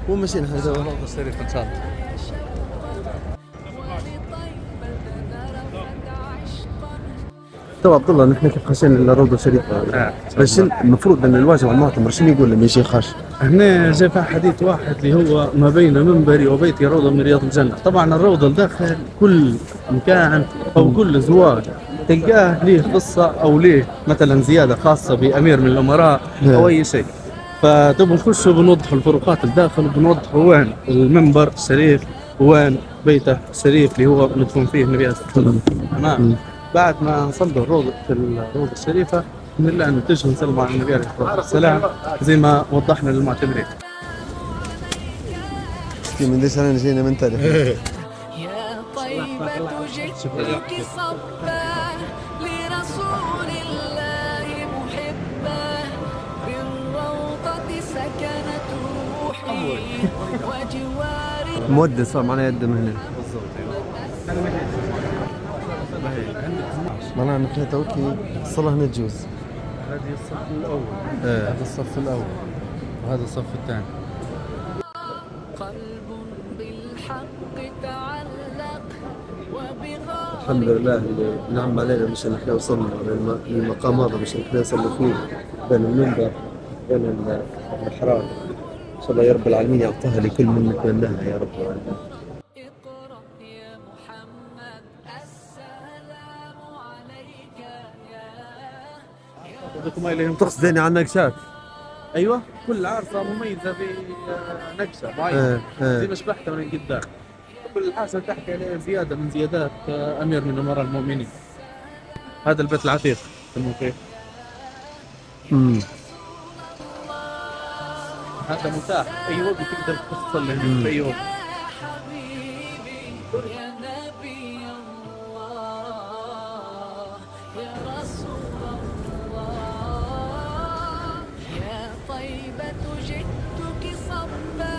وين ماشيين احنا توا؟ الروضة الشريفة إن شاء الله. توا عبد الله نحن كيف خشينا للروضة الشريفة. باش المفروض ان الواجب على المعتمر شنو يقول لما يجي خاش؟ هنا جاء في حديث واحد اللي هو ما بين منبري وبيتي روضة من رياض الجنة. طبعا الروضة الداخل كل مكان أو كل زواج تلقاه ليه قصة أو ليه مثلا زيادة خاصة بأمير من الأمراء أو أي شيء. فتبغى نخشوا بنوضحوا الفروقات الداخل وبنوضحوا وين المنبر الشريف وين بيته الشريف اللي هو مدفون فيه النبي عليه الصلاة والسلام. تمام. بعد ما نصلوا الروضة في الروضة الشريفة نلا أن نتجه نسلم على النبي عليه الصلاة والسلام زي ما وضحنا للمعتمرين. من دي سنة جينا من تالي. يا طيبة جئتك صبا لرسول الله محبا بالروضة سكنت روحي وجواري. مودة صار معنا يد من هنا. معناها نحن توكي الصلاة هنا تجوز. هذه الصف الأول. هذا الصف الأول وهذا الصف الثاني. قلب بالحق تعلق وبغار. الحمد لله اللي نعم علينا مش نحن وصلنا للمقام هذا مش نحن نصلي فيه بين المنبر بين المحراب. إن شاء الله يا رب العالمين يعطيها لكل من نتمناها يا رب العالمين. اقرأ يا محمد السلام عليك يا تقصدني عن نقشات؟ ايوه كل عارضه مميزه بنقشه معينه زي ما شبحتها من قدام. كل حاجه تحكي عليها زياده من زيادات امير من امراء المؤمنين. هذا البيت العتيق يسموه فيه. هذا متاح اي وقت تقدر تصلي هنا في اي وقت. حبيبي يا نبي الله يا رسول الله يا طيبة جئتك صبا